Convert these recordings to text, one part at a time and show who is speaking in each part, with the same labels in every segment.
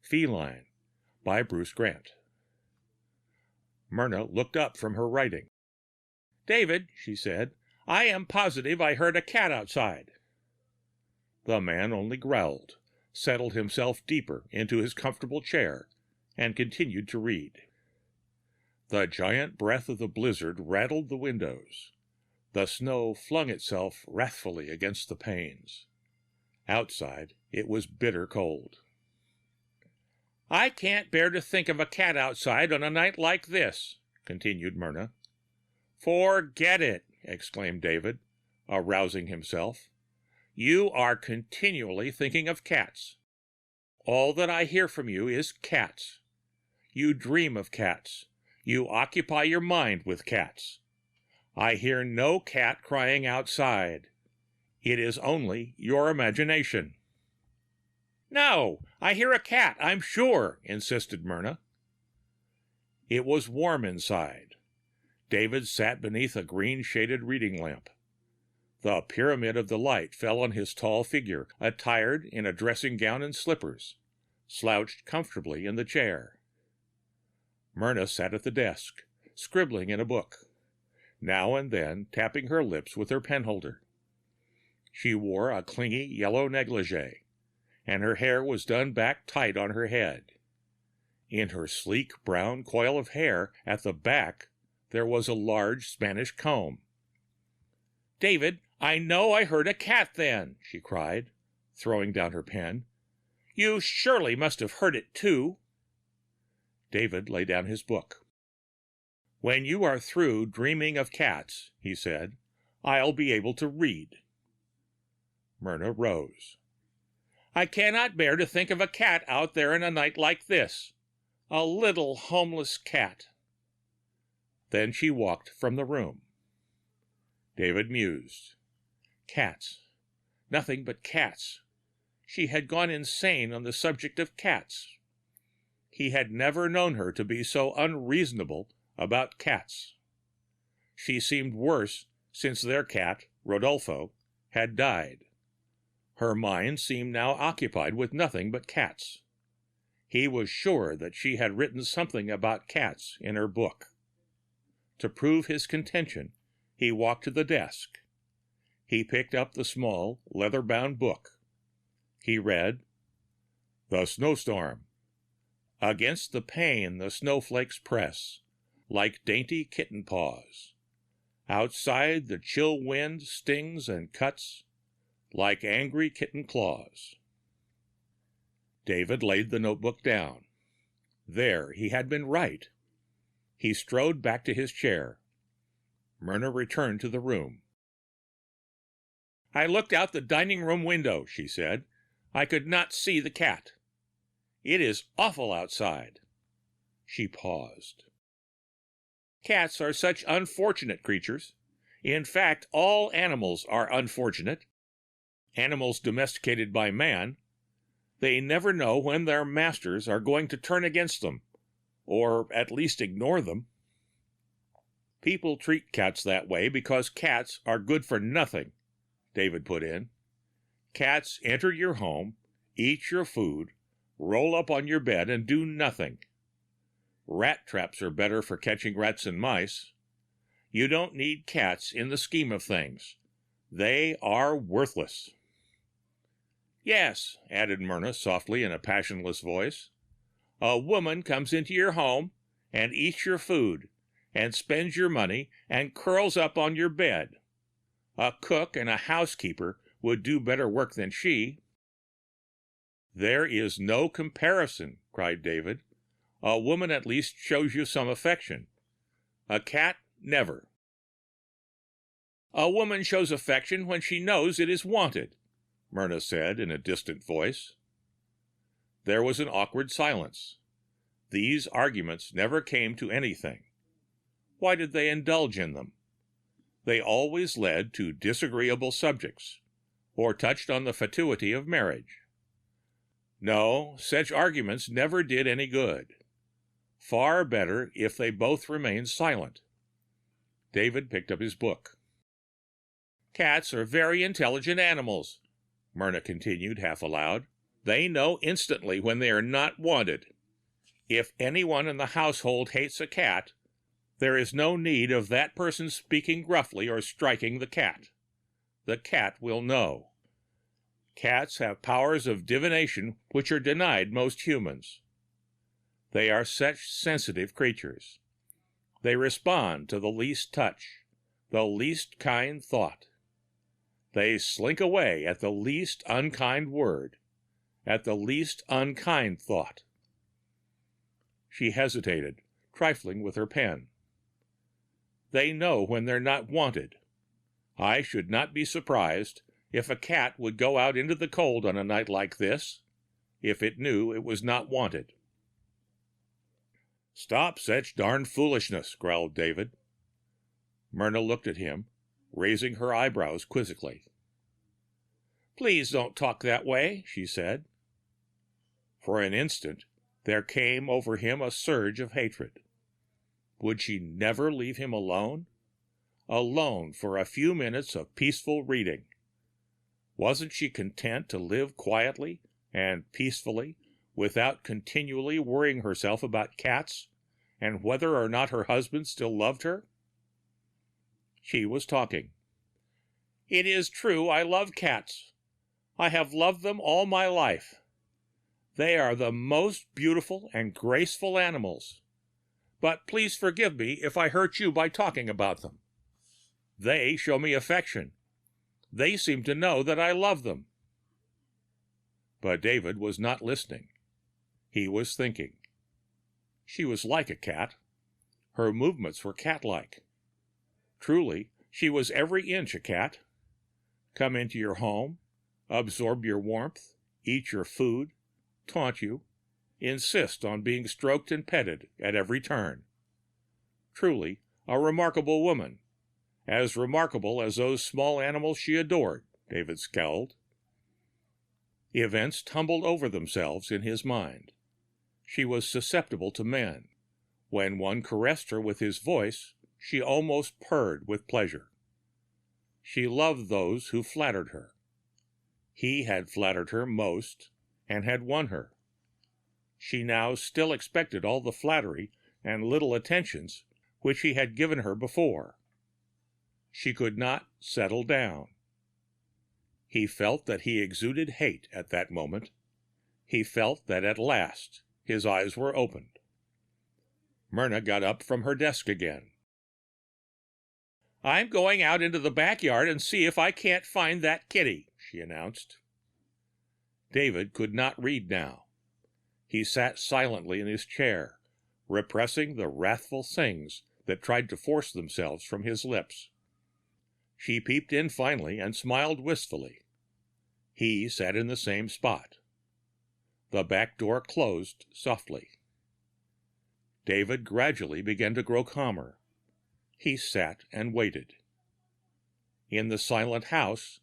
Speaker 1: Feline, by Bruce Grant. Myrna looked up from her writing. "David," she said, "I am positive I heard a cat outside." The man only growled, settled himself deeper into his comfortable chair, and continued to read. The giant breath of the blizzard rattled the windows. The snow flung itself wrathfully against the panes. Outside, it was bitter cold. "I can't bear to think of a cat outside on a night like this," continued Myrna. "Forget it!" exclaimed David, arousing himself. "You are continually thinking of cats. All that I hear from you is cats. You dream of cats. You occupy your mind with cats. I hear no cat crying outside. It is only your imagination." "No, I hear a cat, I'm sure," insisted Myrna. It was warm inside. David sat beneath a green-shaded reading lamp. The pyramid of the light fell on his tall figure, attired in a dressing gown and slippers, slouched comfortably in the chair. Myrna sat at the desk, scribbling in a book, now and then tapping her lips with her penholder. She wore a clingy yellow negligee, and her hair was done back tight on her head. In her sleek brown coil of hair at the back there was a large Spanish comb. "David, I know I heard a cat then!" she cried, throwing down her pen. "You surely must have heard it too!" David laid down his book. "When you are through dreaming of cats," he said, "I'll be able to read." Myrna rose. "I cannot bear to think of a cat out there in a night like this. A little homeless cat." Then she walked from the room. David mused. Cats. Nothing but cats. She had gone insane on the subject of cats. He had never known her to be so unreasonable about cats. She seemed worse since their cat, Rodolfo, had died. Her mind seemed now occupied with nothing but cats. He was sure that she had written something about cats in her book. To prove his contention, he walked to the desk. He picked up the small, leather-bound book. He read, "The Snowstorm. Against the pane the snowflakes press, like dainty kitten paws. Outside the chill wind stings and cuts, like angry kitten claws." David laid the notebook down. There, he had been right. He strode back to his chair. Myrna returned to the room. "I looked out the dining room window," she said. "I could not see the cat. It is awful outside." She paused. "Cats are such unfortunate creatures. In fact, all animals are unfortunate. Animals domesticated by man. They never know when their masters are going to turn against them, or at least ignore them." "People treat cats that way because cats are good for nothing," David put in. "Cats enter your home, eat your food, roll up on your bed, and do nothing. Rat traps are better for catching rats and mice. You don't need cats in the scheme of things. They are worthless." "Yes," added Myrna softly in a passionless voice. "A woman comes into your home and eats your food and spends your money and curls up on your bed. A cook and a housekeeper would do better work than she." "There is no comparison," cried David. "A woman at least shows you some affection. A cat, never." "A woman shows affection when she knows it is wanted," Myrna said in a distant voice. There was an awkward silence. These arguments never came to anything. Why did they indulge in them? They always led to disagreeable subjects, or touched on the fatuity of marriage. No, such arguments never did any good. Far better if they both remained silent. David picked up his book. "Cats are very intelligent animals," Myrna continued half aloud. They know instantly when they are not wanted. If anyone in the household hates a cat, there is no need of that person speaking gruffly or striking the cat. The cat will know. Cats have powers of divination which are denied most humans. They are such sensitive creatures. They respond to the least touch, the least kind thought. They slink away at the least unkind word, at the least unkind thought. She hesitated, trifling with her pen. They know when they're not wanted. I should not be surprised if a cat would go out into the cold on a night like this, if it knew it was not wanted. Stop such darn foolishness, growled David. Myrna looked at him, raising her eyebrows quizzically. Please don't talk that way, she said. For an instant, there came over him a surge of hatred. Would she never leave him alone? Alone for a few minutes of peaceful reading. Wasn't she content to live quietly and peacefully without continually worrying herself about cats and whether or not her husband still loved her? She was talking. It is true I love cats. I have loved them all my life. They are the most beautiful and graceful animals. But please forgive me if I hurt you by talking about them. They show me affection. They seem to know that I love them. But David was not listening. He was thinking. She was like a cat. Her movements were cat-like. Truly, she was every inch a cat. Come into your home, absorb your warmth, eat your food, taunt you, insist on being stroked and petted at every turn. Truly, a remarkable woman. As remarkable as those small animals she adored, David scowled. Events tumbled over themselves in his mind. She was susceptible to men. When one caressed her with his voice, she almost purred with pleasure. She loved those who flattered her. He had flattered her most and had won her. She now still expected all the flattery and little attentions which he had given her before. She could not settle down. He felt that he exuded hate at that moment. He felt that at last his eyes were opened. Myrna got up from her desk again. I'm going out into the backyard and see if I can't find that kitty, she announced. David could not read now. He sat silently in his chair, repressing the wrathful things that tried to force themselves from his lips. She peeped in finally and smiled wistfully. He sat in the same spot. The back door closed softly. David gradually began to grow calmer. He sat and waited. In the silent house,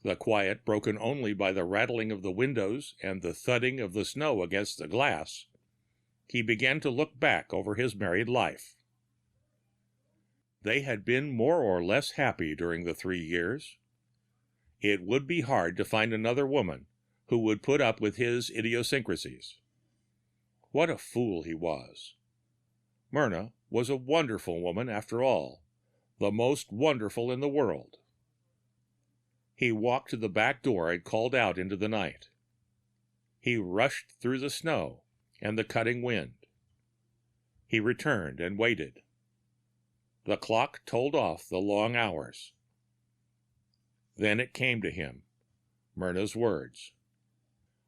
Speaker 1: the quiet broken only by the rattling of the windows and the thudding of the snow against the glass, he began to look back over his married life. They had been more or less happy during the 3 years. It would be hard to find another woman who would put up with his idiosyncrasies. What a fool he was! Myrna was a wonderful woman after all, the most wonderful in the world. He walked to the back door and called out into the night. He rushed through the snow and the cutting wind. He returned and waited. The clock told off the long hours. Then it came to him, Myrna's words.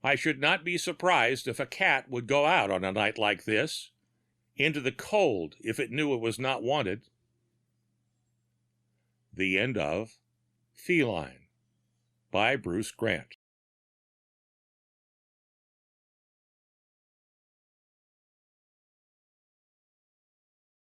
Speaker 1: I should not be surprised if a cat would go out on a night like this, into the cold if it knew it was not wanted. The end of Feline by Bruce Grant.